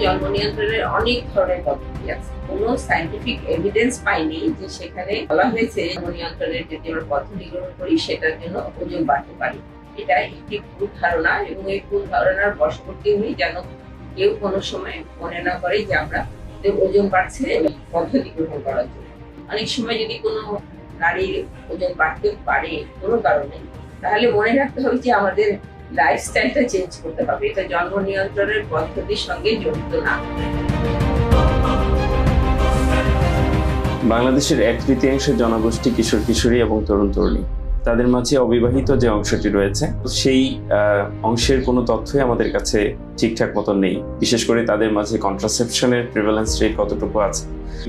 জন্ম নিয়ন্ত্রণের অনেক ধরনের পদ্ধতি আছে, কোনো সায়েন্টিফিক এভিডেন্স পাইনি যে সেখানে বলা হয়েছে জন্ম নিয়ন্ত্রণের যদি আমরা পদ্ধতি গ্রহণ করি সেটার জন্য ওজন বাড়তে পারে। এটা একটি ভুল ধারণা, এবং এই ভুল ধারণার বশবর্তী হই যেন কেউ কোনো সময় মনে না করে যে আমরা ওজন বাড়ছে পদ্ধতি গ্রহণ করার জন্য। অনেক সময় যদি কোনো নারীর ওজন বাড়তে পারে কোনো কারণে, তাহলে মনে রাখতে হবে যে আমাদের লাইফস্টাইলটা চেঞ্জ করতে হবে, এটা জন্ম নিয়ন্ত্রণের পদ্ধতির সঙ্গে জড়িত না। বাংলাদেশের 1/3 জনগোষ্ঠী কিশোর কিশোরী এবং তরুণ তরুণী, তাদের মাঝে অবিবাহিত যে অংশটি রয়েছে সেই অংশের কোনো তথ্যই আমাদের কাছে ঠিকঠাক মতো নেই। বিশেষ করে তাদের মাঝে কন্ট্রাসেপশনের প্রিভ্যালেন্স রেট কতটুকু আছে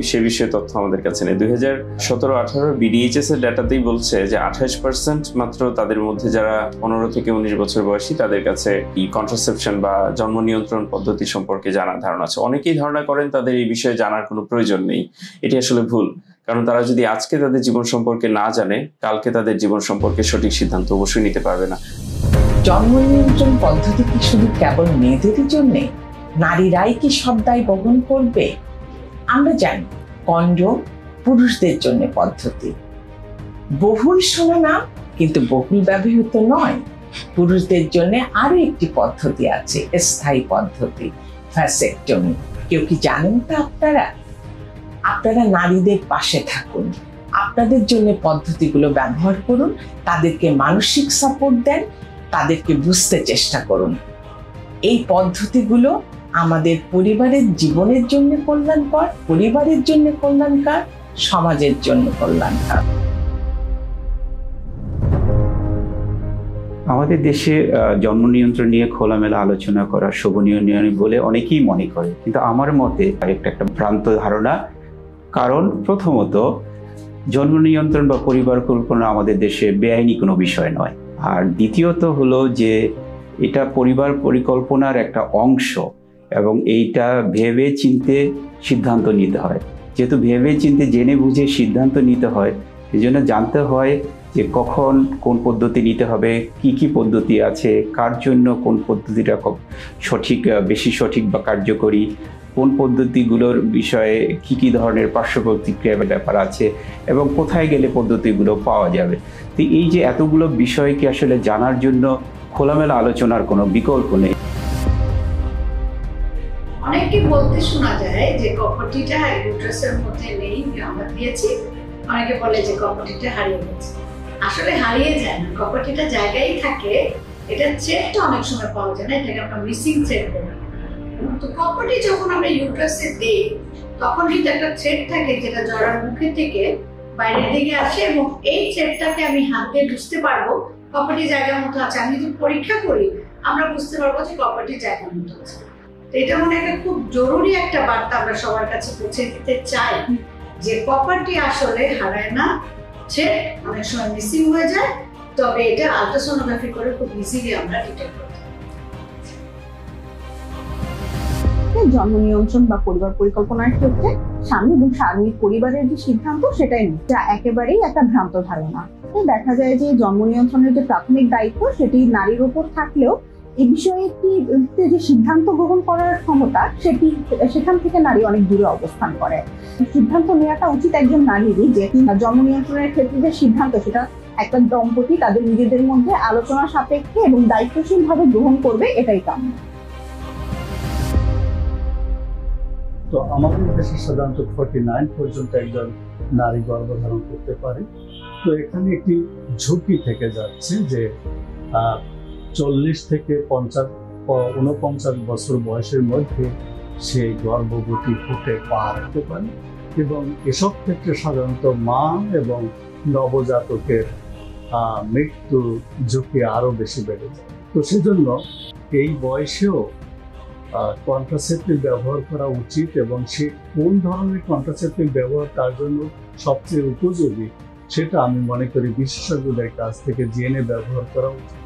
সে বিষয়ে তথ্য আমাদের কাছে নেই। 2017-18 BDHS এর ডাটাতেই বলছে যে 28% মাত্র তাদের মধ্যে যারা 15 থেকে 19 বছর বয়সী তাদের কাছে এই কন্ট্রাসেপশন বা জন্ম নিয়ন্ত্রণ পদ্ধতি সম্পর্কে জানার ধারণা আছে। অনেকেই ধারণা করেন তাদের এই বিষয়ে জানার কোনো প্রয়োজন নেই। এটি আসলে ভুল, কারণ তারা যদি আজকে তাদের জীবন সম্পর্কে না জানে, কালকে তাদের জীবন সম্পর্কে সঠিক সিদ্ধান্ত অবশ্যই নিতে পারবে না। জন্ম নিয়ন্ত্রণ পদ্ধতি কি শুধু কেবল মেয়েদেরই জন্য? নারীরাই কি সব দায় বহন করবে? আমরা জানি কন্ডোম পুরুষদের জন্য পদ্ধতি। বহুল শোনা না, কিন্তু বহুল ব্যবহৃত নয়। পুরুষদের জন্য আরো একটি পদ্ধতি আছে, স্থায়ী পদ্ধতি, ভ্যাসেকটমি। কেউ কি জানেন তা আপনারা? আপনারা নারীদের পাশে থাকুন, আপনাদের জন্য পদ্ধতিগুলো ব্যবহার করুন, তাদেরকে মানসিক সাপোর্ট দেন, তাদেরকে বুঝতে চেষ্টা করুন। এই পদ্ধতিগুলো আমাদের পরিবারের জীবনের জন্য কল্যাণকর, পরিবারের জন্য কল্যাণকর, সমাজের জন্য কল্যাণকর। আমাদের দেশে জন্ম নিয়ন্ত্রণ নিয়ে খোলামেলা আলোচনা করা শোভনীয় বলে অনেকেই মনে করে, কিন্তু আমার মতে একটা ভ্রান্ত ধারণা। কারণ প্রথমত, জন্ম নিয়ন্ত্রণ বা পরিবার কল্পনা আমাদের দেশে বেআইনি কোনো বিষয় নয়। আর দ্বিতীয়ত হলো যে এটা পরিবার পরিকল্পনার একটা অংশ, এবং এইটা ভেবে চিন্তে সিদ্ধান্ত নিতে হয়। যেহেতু ভেবে চিন্তে জেনে বুঝে সিদ্ধান্ত নিতে হয়, এই জন্য জানতে হয় যে কখন কোন পদ্ধতি নিতে হবে, কি কি পদ্ধতি আছে, কার জন্য কোন পদ্ধতিটা সঠিক, বেশি সঠিক বা কার্যকরী, কোন পদ্ধতিগুলোর বিষয়ে কি কি ধরনের পার্শ্ব প্রতিক্রিয়ার ব্যাপার আছে, এবং কোথায় গেলে পদ্ধতিগুলো পাওয়া যাবে। তো এই যে এতগুলো বিষয়কে আসলে জানার জন্য খোলামেলা আলোচনার কোনো বিকল্প নেই। অনেককে বলতে শোনা যায় যে কপটিটা ইউট্রাসের মধ্যে নেই, আমরা দিয়েছি। অনেকে বলে যে কপটিটা হারিয়ে গেছে। আসলে হারিয়ে যায় না, কপটিটা জায়গায় থাকে। এটা থ্রেডটা অনেক সময় পাওয়া যায় না, এটাকে আমরা মিসিং থ্রেড বলি। তো কপটি যখন আমরা ইউট্রাসে দিই তখন কিন্তু একটা থ্রেড থাকে যেটা জরার মুখে থেকে বাইরের দিকে আসে, এবং এই থ্রেডটাকে আমি হাত দিয়ে বুঝতে পারবো কপটি জায়গার মতো আছে। আমি যদি পরীক্ষা করি আমরা বুঝতে পারবো যে কপটি জায়গার মতো আছে। তো এটা মনে একটা খুব জরুরি একটা বার্তা আমরা সবার কাছে পৌঁছে দিতে চাই যে কপারটি আসলে হারায় না, থ্রেড অনেক সময় মিসিং হয়ে যায়, তবে এটা আল্ট্রাসোনোগ্রাফি করে খুব ইজিলি আমরা ডিটেক্ট করতে পারি। জন্ম নিয়ন্ত্রণ বা পরিবার পরিকল্পনার ক্ষেত্রে স্বামী এবং স্বামীর পরিবারের যে সিদ্ধান্ত সেটাই যা একেবারেই একটা ভ্রান্ত ধারণা। দেখা যায় যে জন্ম নিয়ন্ত্রণের যে প্রাথমিক দায়িত্ব সেটি নারীর উপর থাকলেও এই বিষয়ে যে সিদ্ধান্ত গ্রহণ করার ক্ষমতা সেখান থেকে নারী অনেক দূরে অবস্থান করে। সিদ্ধান্ত নেওয়াটা উচিত একজন নারীরই, যে জন্ম নিয়ন্ত্রণের ক্ষেত্রে যে সিদ্ধান্ত সেটা একটা দম্পতি তাদের নিজেদের মধ্যে আলোচনা সাপেক্ষে এবং দায়িত্বশীল ভাবে গ্রহণ করবে, এটাই কাম্য। তো আমাদের দেশে সাধারণত 49 পর্যন্ত একজন নারী গর্ভধারণ করতে পারে। তো এখানে একটি ঝুঁকি থেকে যাচ্ছে যে 40 থেকে 49 বছর বয়সের মধ্যে সেই গর্ভবতী ফুটে পা রাখতে পারে, এবং এসব ক্ষেত্রে সাধারণত মা এবং নবজাতকের মৃত্যু ঝুঁকি আরো বেশি বেড়ে যায়। তো সেজন্য এই বয়সেও কন্ট্রাসেপটিভ ব্যবহার করা উচিত, এবং সে কোন ধরনের কন্ট্রাসেপটিভ ব্যবহার তার জন্য সবচেয়ে উপযোগী সেটা আমি মনে করি বিশেষজ্ঞদের কাছ থেকে জেনে ব্যবহার করা উচিত।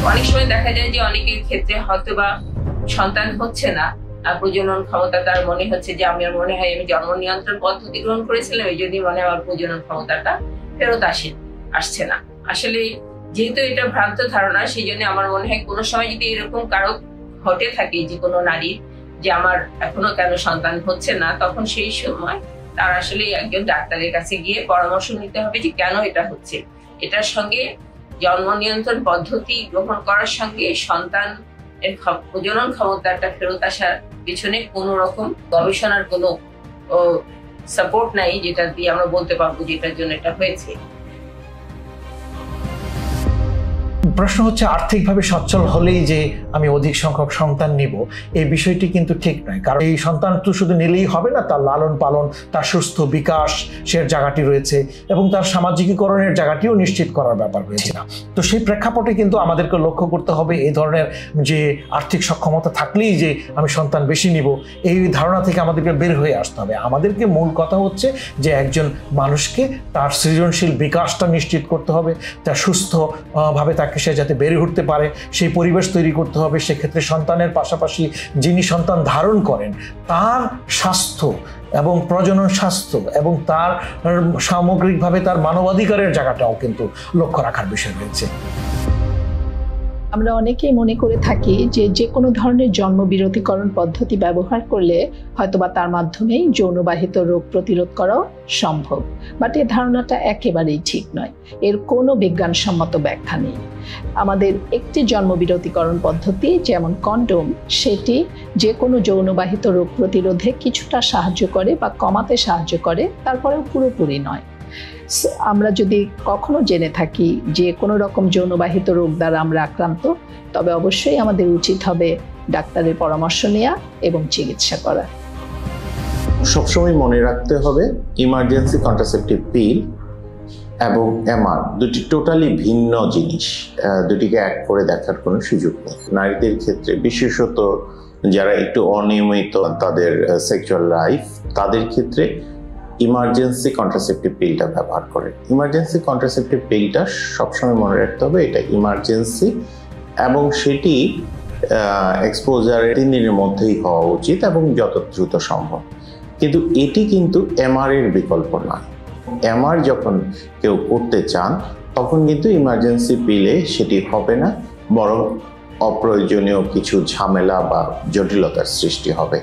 অনেক সময় দেখা যায় যে অনেকের ক্ষেত্রে হয়তো বা সন্তান হচ্ছে না, প্রজনন ক্ষমতা তার মনে হচ্ছে যে আমার মনে হয় আমি জন্ম নিয়ন্ত্রণ পদ্ধতি গ্রহণ করেছিলাম, এই জন্যই মনে হয় আমার প্রজনন ক্ষমতাটা ফেরত আসছে না। আসলে যেহেতু এটা ভ্রান্ত ধারণা, সেই জন্য আমার মনে হয় কোনো সময় যদি এরকম কারো ঘটে থাকে যে কোনো নারীর যে আমার এখনো কেন সন্তান হচ্ছে না, তখন সেই সময় তার আসলে একজন ডাক্তারের কাছে গিয়ে পরামর্শ নিতে হবে যে কেন এটা হচ্ছে। এটার সঙ্গে জন্ম নিয়ন্ত্রণ পদ্ধতি গ্রহণ করার সঙ্গে সন্তান প্রজনন ক্ষমতাটা ফেরত আসার পিছনে কোনো রকম গবেষণার কোনো সাপোর্ট নাই যেটা দিয়ে আমরা বলতে পারবো যেটার জন্য এটা হয়েছে। প্রশ্ন হচ্ছে আর্থিকভাবে সচ্ছল হলেই যে আমি অধিক সংখ্যক সন্তান নিব, এই বিষয়টি কিন্তু ঠিক নয়। কারণ এই সন্তান তো শুধু নিলেই হবে না, তার লালন পালন, তার সুস্থ বিকাশ সে জায়গাটি রয়েছে এবং তার সামাজিকীকরণের জায়গাটিও নিশ্চিত করার ব্যাপার রয়েছে না। তো সেই প্রেক্ষাপটে কিন্তু আমাদেরকে লক্ষ্য করতে হবে এই ধরনের যে আর্থিক সক্ষমতা থাকলেই যে আমি সন্তান বেশি নিব, এই ধারণা থেকে আমাদেরকে বের হয়ে আসতে হবে। আমাদেরকে মূল কথা হচ্ছে যে একজন মানুষকে তার সৃজনশীল বিকাশটা নিশ্চিত করতে হবে, তার সুস্থভাবে তাকে সে যাতে বেড়ে উঠতে পারে সেই পরিবেশ তৈরি করতে হবে। সেক্ষেত্রে সন্তানের পাশাপাশি যিনি সন্তান ধারণ করেন তার স্বাস্থ্য এবং প্রজনন স্বাস্থ্য এবং তার সামগ্রিকভাবে তার মানবাধিকারের জায়গাটাও কিন্তু লক্ষ্য রাখার বিষয় রয়েছে। আমরা অনেকেই মনে করে থাকি যে যে কোনো ধরনের জন্মবিরতিকরণ পদ্ধতি ব্যবহার করলে হয়তোবা তার মাধ্যমেই যৌনবাহিত রোগ প্রতিরোধ করাও সম্ভব, বাট এই ধারণাটা একেবারেই ঠিক নয়। এর কোনো বিজ্ঞানসম্মত ব্যাখ্যা নেই। আমাদের একটি জন্মবিরতিকরণ পদ্ধতি যেমন কন্ডোম, সেটি যে কোনো যৌনবাহিত রোগ প্রতিরোধে কিছুটা সাহায্য করে বা কমাতে সাহায্য করে, তারপরেও পুরোপুরি নয়। আমরা যদি কখনো জেনে থাকি যে কোনো রকম যৌনবাহিত রোগ দ্বারা আমরা আক্রান্ত, তবে অবশ্যই আমাদের উচিত হবে ডাক্তারের পরামর্শ নেওয়া এবং চিকিৎসা করা। সবসময় মনে রাখতে হবে ইমার্জেন্সি কন্ট্রাসেপটিভ পিল এবং এমআর দুটি টোটালি ভিন্ন জিনিস, দুটিকে এক করে দেখার কোনো সুযোগ নেই। নারীদের ক্ষেত্রে বিশেষত যারা একটু অনিয়মিত তাদের সেক্সুয়াল লাইফ, তাদের ক্ষেত্রে ইমার্জেন্সি কন্ট্রাসেপটিভ পিলটা ব্যবহার করে। ইমার্জেন্সি কন্ট্রাসেপটিভ পিলটা সবসময় মনে রাখতে হবে এটা ইমার্জেন্সি এবং সেটি এক্সপোজারের 3 দিনের মধ্যেই হওয়া উচিত এবং যত দ্রুত সম্ভব। কিন্তু এটি কিন্তু এমআর এর বিকল্প নয়। এমআর যখন কেউ করতে চান তখন কিন্তু ইমার্জেন্সি পিলে সেটি হবে না, বরং অপ্রয়োজনীয় কিছু ঝামেলা বা জটিলতার সৃষ্টি হবে।